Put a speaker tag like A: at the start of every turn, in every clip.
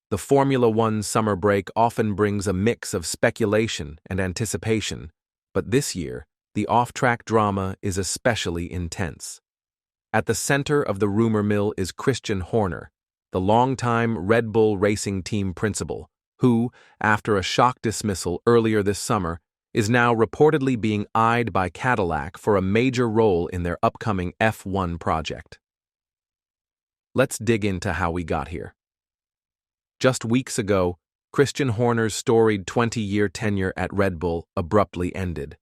A: the Formula One summer break often brings a mix of speculation and anticipation, but this year, the off-track drama is especially intense. At the center of the rumor mill is Christian Horner, the longtime Red Bull Racing Team principal, who, after a shock dismissal earlier this summer, is now reportedly being eyed by Cadillac for a major role in their upcoming F1 project. Let's dig into how we got here. Just weeks ago, Christian Horner's storied 20-year tenure at Red Bull abruptly ended.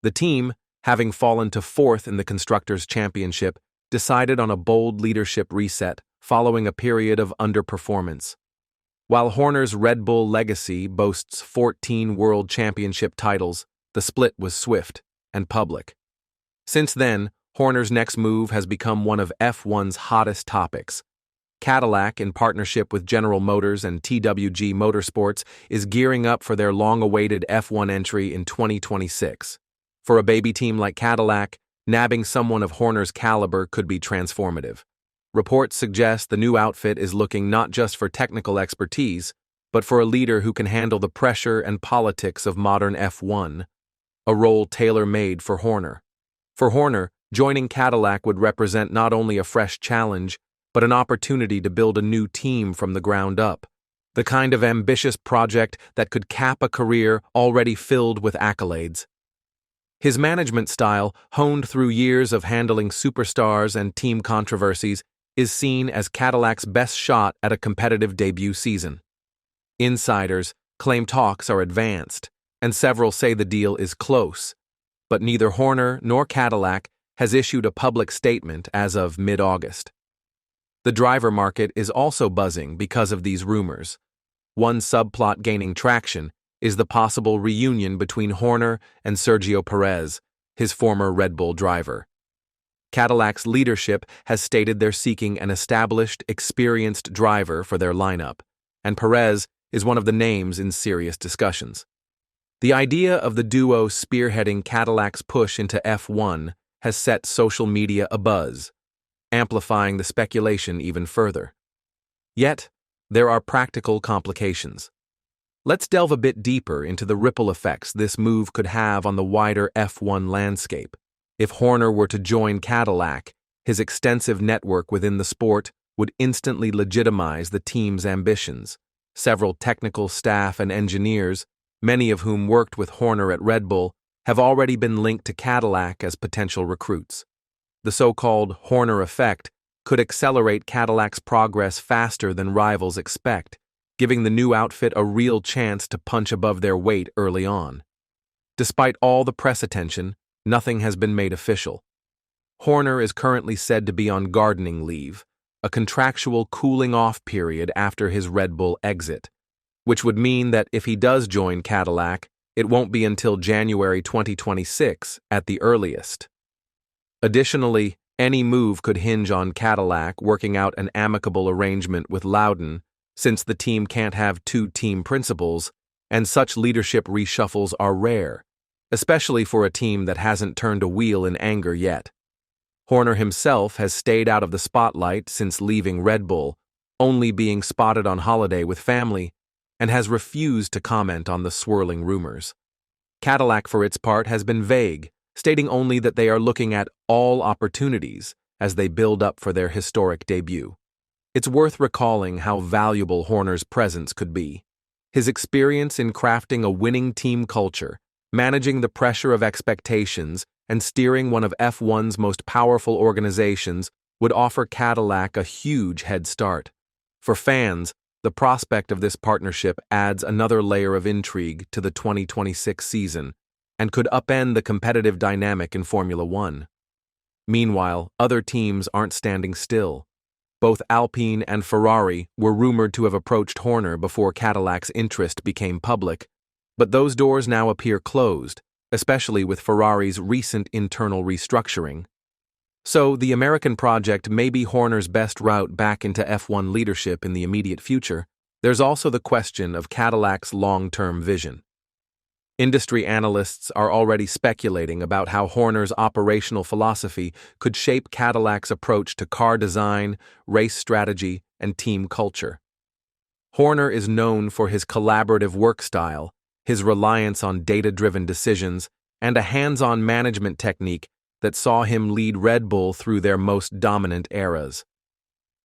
A: The team, having fallen to fourth in the Constructors' Championship, decided on a bold leadership reset following a period of underperformance. While Horner's Red Bull legacy boasts 14 World Championship titles, the split was swift and public. Since then, Horner's next move has become one of F1's hottest topics. Cadillac, in partnership with General Motors and TWG Motorsports, is gearing up for their long-awaited F1 entry in 2026. For a baby team like Cadillac, nabbing someone of Horner's caliber could be transformative. Reports suggest the new outfit is looking not just for technical expertise, but for a leader who can handle the pressure and politics of modern F1, a role tailor-made for Horner. For Horner, joining Cadillac would represent not only a fresh challenge, but an opportunity to build a new team from the ground up, the kind of ambitious project that could cap a career already filled with accolades. His management style, honed through years of handling superstars and team controversies, is seen as Cadillac's best shot at a competitive debut season. Insiders claim talks are advanced, and several say the deal is close, but neither Horner nor Cadillac has issued a public statement as of mid-August. The driver market is also buzzing because of these rumors. One subplot gaining traction is the possible reunion between Horner and Sergio Perez, his former Red Bull driver. Cadillac's leadership has stated they're seeking an established, experienced driver for their lineup, and Perez is one of the names in serious discussions. The idea of the duo spearheading Cadillac's push into F1 has set social media abuzz, amplifying the speculation even further. Yet, there are practical complications. Let's delve a bit deeper into the ripple effects this move could have on the wider F1 landscape. If Horner were to join Cadillac, his extensive network within the sport would instantly legitimize the team's ambitions. Several technical staff and engineers, many of whom worked with Horner at Red Bull, have already been linked to Cadillac as potential recruits. The so-called Horner effect could accelerate Cadillac's progress faster than rivals expect, giving the new outfit a real chance to punch above their weight early on. Despite all the press attention, nothing has been made official. Horner is currently said to be on gardening leave, a contractual cooling-off period after his Red Bull exit, which would mean that if he does join Cadillac, it won't be until January 2026 at the earliest. Additionally, any move could hinge on Cadillac working out an amicable arrangement with Loudon, since the team can't have two team principals, and such leadership reshuffles are rare, especially for a team that hasn't turned a wheel in anger yet. Horner himself has stayed out of the spotlight since leaving Red Bull, only being spotted on holiday with family, and has refused to comment on the swirling rumors. Cadillac, for its part, has been vague, stating only that they are looking at all opportunities as they build up for their historic debut. It's worth recalling how valuable Horner's presence could be. His experience in crafting a winning team culture, managing the pressure of expectations, and steering one of F1's most powerful organizations would offer Cadillac a huge head start. For fans, the prospect of this partnership adds another layer of intrigue to the 2026 season and could upend the competitive dynamic in Formula One. Meanwhile, other teams aren't standing still. Both Alpine and Ferrari were rumored to have approached Horner before Cadillac's interest became public, but those doors now appear closed, especially with Ferrari's recent internal restructuring. So, the American project may be Horner's best route back into F1 leadership in the immediate future. There's also the question of Cadillac's long-term vision. Industry analysts are already speculating about how Horner's operational philosophy could shape Cadillac's approach to car design, race strategy, and team culture. Horner is known for his collaborative work style, his reliance on data-driven decisions, and a hands-on management technique that saw him lead Red Bull through their most dominant eras.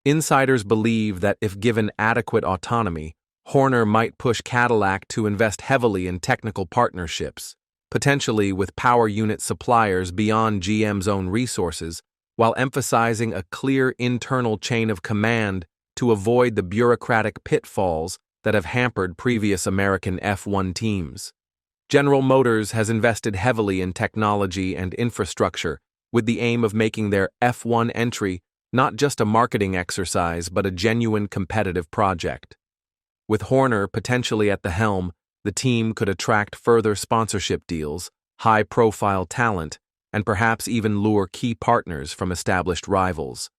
A: Insiders believe that if given adequate autonomy, Horner might push Cadillac to invest heavily in technical partnerships, potentially with power unit suppliers beyond GM's own resources, while emphasizing a clear internal chain of command to avoid the bureaucratic pitfalls that have hampered previous American F1 teams. General Motors has invested heavily in technology and infrastructure with the aim of making their F1 entry not just a marketing exercise but a genuine competitive project. With Horner potentially at the helm, the team could attract further sponsorship deals, high-profile talent, and perhaps even lure key partners from established rivals.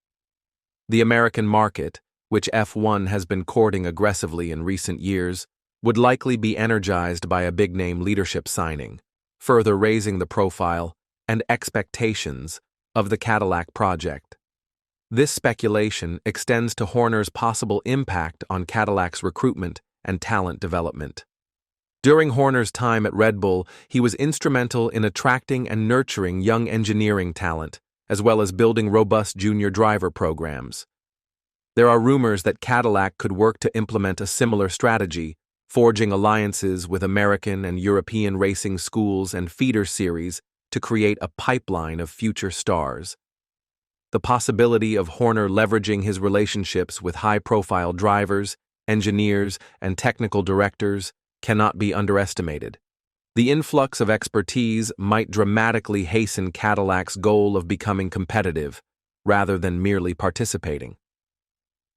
A: The American market, which F1 has been courting aggressively in recent years, would likely be energized by a big-name leadership signing, further raising the profile and expectations of the Cadillac project. This speculation extends to Horner's possible impact on Cadillac's recruitment and talent development. During Horner's time at Red Bull, he was instrumental in attracting and nurturing young engineering talent, as well as building robust junior driver programs. There are rumors that Cadillac could work to implement a similar strategy, forging alliances with American and European racing schools and feeder series to create a pipeline of future stars. The possibility of Horner leveraging his relationships with high-profile drivers, engineers, and technical directors cannot be underestimated. The influx of expertise might dramatically hasten Cadillac's goal of becoming competitive, rather than merely participating.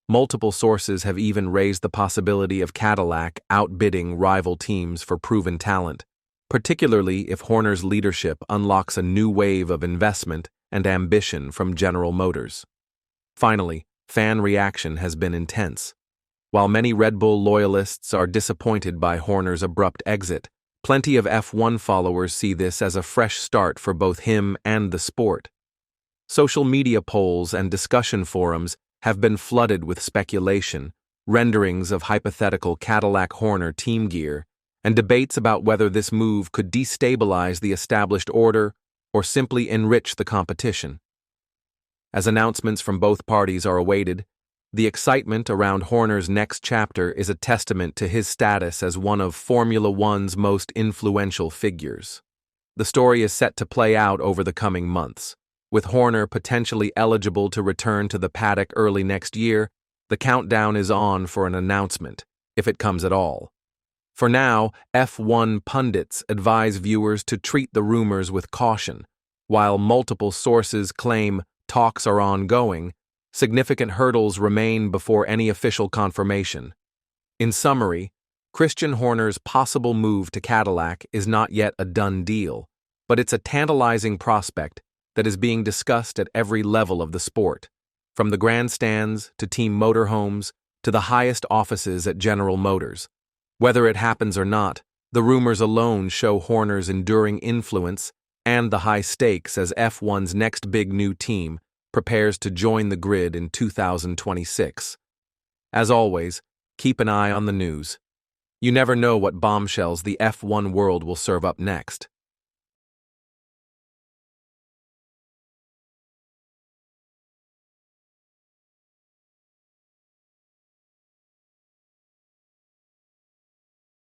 A: Multiple sources have even raised the possibility of Cadillac outbidding rival teams for proven talent, particularly if Horner's leadership unlocks a new wave of investment and ambition from General Motors. Finally, fan reaction has been intense. While many Red Bull loyalists are disappointed by Horner's abrupt exit, plenty of F1 followers see this as a fresh start for both him and the sport. Social media polls and discussion forums have been flooded with speculation, renderings of hypothetical Cadillac-Horner team gear, and debates about whether this move could destabilize the established order or simply enrich the competition. As announcements from both parties are awaited, the excitement around Horner's next chapter is a testament to his status as one of Formula One's most influential figures. The story is set to play out over the coming months. With Horner potentially eligible to return to the paddock early next year, the countdown is on for an announcement, if it comes at all. For now, F1 pundits advise viewers to treat the rumors with caution. While multiple sources claim talks are ongoing, significant hurdles remain before any official confirmation. In summary, Christian Horner's possible move to Cadillac is not yet a done deal, but it's a tantalizing prospect that is being discussed at every level of the sport, from the grandstands to team motorhomes to the highest offices at General Motors. Whether it happens or not, the rumors alone show Horner's enduring influence and the high stakes as F1's next big new team prepares to join the grid in 2026. As always, keep an eye on the news. You never know what bombshells the F1 world will serve up next.